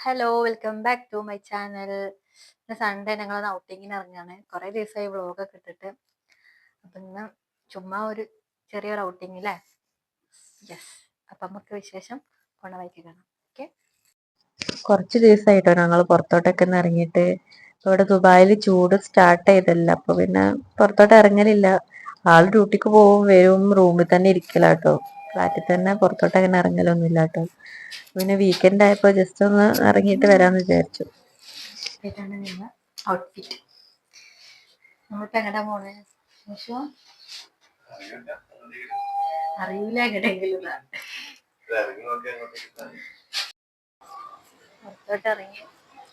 Hello welcome back to my channel. ഇന്ന് Sunday ഞങ്ങളൊന്ന് ഔട്ടിങ്ങിന് ഇറങ്ങുകയാണ്. കുറേ ദിവസമായി വ്ളോഗൊക്കെ ഇട്ടിട്ട്. അപ്പം ഇന്ന് ചുമ്മാ ഒരു ചെറിയൊരു ഔട്ടിങ് അല്ലേ. യെസ്. അപ്പം നമുക്ക് വിശേഷം പോണ വഴിക്ക് കാണാം. ഓക്കെ. കുറച്ച് ദിവസമായിട്ടോ ഞങ്ങൾ പുറത്തോട്ടൊക്കെ ഒന്ന് ഇറങ്ങിയിട്ട്. ഇവിടെ ദുബായിൽ ചൂട് സ്റ്റാർട്ട് ചെയ്തല്ല, അപ്പൊ പിന്നെ പുറത്തോട്ട് ഇറങ്ങലില്ല. ആള് ഡ്യൂട്ടിക്ക് പോവും വരും, റൂമിൽ തന്നെ ഇരിക്കലാട്ടോ. ഫ്ലാറ്റിൽ തന്നെ പുറത്തോട്ട് അങ്ങനെ ഇറങ്ങലൊന്നും ഇല്ല കേട്ടോ. പിന്നെ വീക്കെൻഡ് ആയപ്പോ ജസ്റ്റ് ഒന്ന് ഇറങ്ങിയിട്ട് വരാന്ന് വിചാരിച്ചു. ഇതാണ് നിന്ന ഔട്ട്ഫിറ്റ്. നമ്മളിപ്പോൾ എങ്ങോട്ടാ പോണേ? അറിയില്ല എങ്ങോട്ടെങ്കിലും പുറത്തോട്ട് ഇറങ്ങി.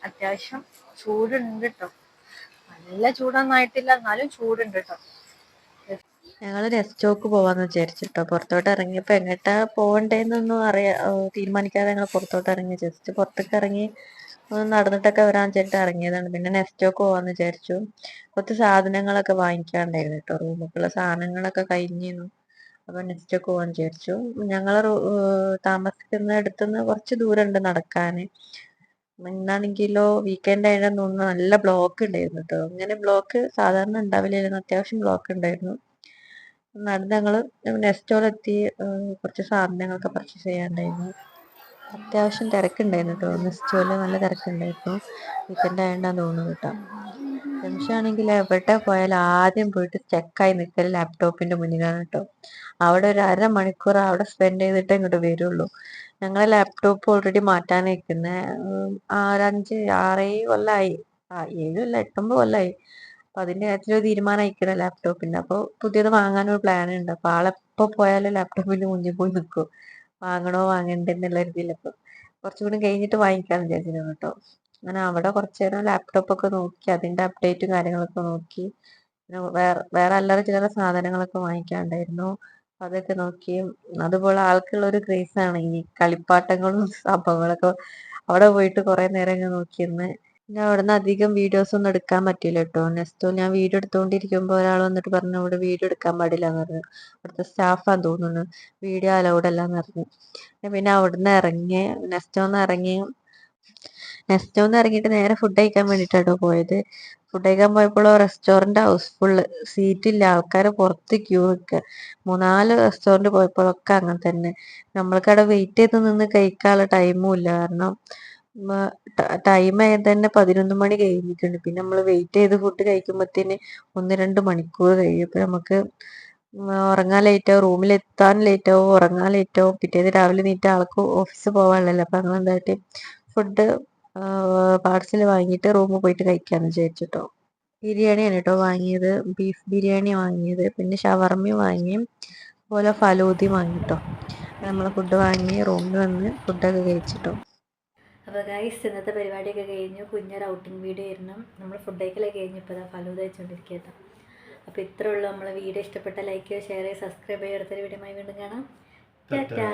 അത്യാവശ്യം ചൂടുണ്ട് കേട്ടോ. നല്ല ചൂടൊന്നും ആയിട്ടില്ല, എന്നാലും ചൂടുണ്ട് കേട്ടോ. ഞങ്ങള് നെസ്റ്റോക്ക് പോവാന്ന് വിചാരിച്ചിട്ടോ. പുറത്തോട്ട് ഇറങ്ങിയപ്പോ എങ്ങോട്ടാ പോവണ്ടേന്നൊന്നും തീരുമാനിക്കാതെ ഞങ്ങൾ പുറത്തോട്ട് ഇറങ്ങി. ജസ്റ്റ് പുറത്തേക്ക് ഇറങ്ങി ഒന്ന് നടന്നിട്ടൊക്കെ വരാൻ വെച്ചിട്ട് ഇറങ്ങിയതാണ്. പിന്നെ നെസ്റ്റോക്ക് പോവാന്ന് വിചാരിച്ചു. കുറച്ച് സാധനങ്ങളൊക്കെ വാങ്ങിക്കാണ്ടായിരുന്നു കേട്ടോ. റൂമിലുള്ള സാധനങ്ങളൊക്കെ കഴിഞ്ഞിരുന്നു. അപ്പൊ നെസ്റ്റോക്ക് പോവാൻ വിചാരിച്ചു. ഞങ്ങള് താമസിക്കുന്ന അടുത്തുനിന്ന് കുറച്ച് ദൂരം ഉണ്ട് നടക്കാന്. ഇന്നാണെങ്കിലോ വീക്കെൻഡ് ആയിരുന്നു തോന്നുന്നു, നല്ല ബ്ലോക്ക് ഉണ്ടായിരുന്നു കേട്ടോ. ഇങ്ങനെ ബ്ലോക്ക് സാധാരണ ഉണ്ടാവില്ലായിരുന്നു, അത്യാവശ്യം ബ്ലോക്ക് ഉണ്ടായിരുന്നു. നടന്ന് ഞങ്ങള് നെസ്റ്റോലെത്തി. കുറച്ച് സാധനങ്ങളൊക്കെ പർച്ചേസ് ചെയ്യാണ്ടായിരുന്നു. അത്യാവശ്യം തിരക്കുണ്ടായിരുന്നു കേട്ടോ. നെസ്റ്റോല് നല്ല തിരക്കുണ്ടായിരുന്നു. വീക്കെൻഡ് ആയതുകൊണ്ടാന്ന് തോന്നുന്നു കേട്ടോ. നിമിഷമാണെങ്കിൽ എവിടെ പോയാലും ആദ്യം പോയിട്ട് ചെക്കായി നിൽക്കൽ ലാപ്ടോപ്പിന്റെ മുന്നിലാണ് കേട്ടോ. അവിടെ ഒരു അരമണിക്കൂർ അവിടെ സ്പെൻഡ് ചെയ്തിട്ടേ ഇങ്ങോട്ട് വരുള്ളൂ. ഞങ്ങളെ ലാപ്ടോപ്പ് ഓൾറെഡി മാറ്റാനിരിക്കുന്നത് ഒരു 6-7 കൊല്ലമായി. 7 കൊല്ലം 8-9 കൊല്ലമായി. അപ്പൊ അതിന്റെ കാര്യത്തിൽ ഒരു തീരുമാനം അയക്കണം ലാപ്ടോപ്പിന്റെ. അപ്പൊ പുതിയത് വാങ്ങാനൊരു പ്ലാൻ ഉണ്ട്. അപ്പൊ ആളെപ്പോ പോയാലും ലാപ്ടോപ്പിന്റെ മുന്നിൽ പോയി നിൽക്കും, വാങ്ങണോ വാങ്ങണ്ടേ എന്നുള്ള രീതിയിൽ. അപ്പൊ കുറച്ചുകൂടി കഴിഞ്ഞിട്ട് വാങ്ങിക്കാന്ന് വിചാരിച്ചിരുന്നു കേട്ടോ. അങ്ങനെ അവിടെ കുറച്ചു നേരം ലാപ്ടോപ്പ് ഒക്കെ നോക്കി, അതിന്റെ അപ്ഡേറ്റും കാര്യങ്ങളൊക്കെ നോക്കി. പിന്നെ വേറെ അല്ലറ ചില്ലറ സാധനങ്ങളൊക്കെ വാങ്ങിക്കാണ്ടായിരുന്നു. അതൊക്കെ നോക്കി. അതുപോലെ ആൾക്കുള്ള ഒരു ക്രേസാണ് ഈ കളിപ്പാട്ടങ്ങളും സംഭവങ്ങളൊക്കെ. അവിടെ പോയിട്ട് കുറെ നേരം ഇങ്ങനെ നോക്കിയിരുന്ന്. പിന്നെ അവിടുന്ന് അധികം വീഡിയോസ് ഒന്നും എടുക്കാൻ പറ്റില്ല കേട്ടോ. നെക്സ്റ്റ് ഞാൻ വീഡിയോ എടുത്തുകൊണ്ടിരിക്കുമ്പോൾ ഒരാൾ വന്നിട്ട് പറഞ്ഞു ഇവിടെ വീഡിയോ എടുക്കാൻ പാടില്ല എന്ന് പറഞ്ഞു. അവിടുത്തെ സ്റ്റാഫാന്ന് തോന്നുന്നു, വീഡിയോ അലൗഡ് അല്ലാന്ന് പറഞ്ഞു. പിന്നെ അവിടുന്ന് ഇറങ്ങി. നെസ്റ്റോന്ന് ഇറങ്ങിയിട്ട് നേരെ ഫുഡ് കഴിക്കാൻ വേണ്ടിയിട്ടാട്ടോ പോയത്. ഫുഡ് കഴിക്കാൻ പോയപ്പോഴോ റെസ്റ്റോറന്റ് ഹൗസ്ഫുള്ള്, സീറ്റില്ല, ആൾക്കാര് പുറത്ത് ക്യൂ നിൽക്കുക. 3-4 റെസ്റ്റോറന്റ് പോയപ്പോഴൊക്കെ അങ്ങനെ തന്നെ. നമ്മൾക്കവിടെ വെയിറ്റ് ചെയ്ത് നിന്ന് കഴിക്കാനുള്ള ടൈമും ഇല്ല. കാരണം ടൈം ആയത് തന്നെ 11 മണി കഴിഞ്ഞിട്ടുണ്ട്. പിന്നെ നമ്മൾ വെയിറ്റ് ചെയ്ത് ഫുഡ് കഴിക്കുമ്പോഴത്തേന് 1-2 മണിക്കൂർ കഴിയും. ഇപ്പൊ നമുക്ക് ഉറങ്ങാൻ ലേറ്റ് ആവും, റൂമിൽ എത്താൻ ലേറ്റ് ആവും, ഉറങ്ങാൻ ലേറ്റ് ആവും. പിറ്റേന്ന് രാവിലെ നീറ്റ് ആൾക്ക് ഓഫീസിൽ പോകാനുള്ളല്ലോ. അപ്പൊ അങ്ങനെ എന്തായിട്ട് ഫുഡ് പാർസൽ വാങ്ങിയിട്ട് റൂമിൽ പോയിട്ട് കഴിക്കാന്ന് വിചാരിച്ചിട്ടോ. ബിരിയാണിയാണ് കേട്ടോ വാങ്ങിയത്. ബീഫ് ബിരിയാണി വാങ്ങിയത്. പിന്നെ ഷവർമ്മയും വാങ്ങി, അതുപോലെ ഫലൂദയും വാങ്ങിട്ടോ. നമ്മള് ഫുഡ് വാങ്ങി റൂമിൽ വന്ന് ഫുഡൊക്കെ കഴിച്ചിട്ടോ. അപ്പോൾ ഗൈസ്, ഇന്നത്തെ പരിപാടിയൊക്കെ കഴിഞ്ഞു. കുഞ്ഞൊരു ഔട്ടിങ് വീഡിയോ ആയിരുന്നു. നമ്മൾ ഫുഡ് കഴിക്കലൊക്കെ കഴിഞ്ഞപ്പോൾ ഫലൂദ വെച്ചുകൊണ്ടിരിക്കുക. അപ്പോൾ ഇത്രേ ഉള്ളൂ. നമ്മളെ വീഡിയോ ഇഷ്ടപ്പെട്ട ലൈക്ക് ചെയ്യുക, ഷെയർ ചെയ്യുക, സബ്സ്ക്രൈബ് ചെയ്യുക. അടുത്തൊരു വീഡിയോ വീണ്ടും കാണാം. ടാറ്റാ.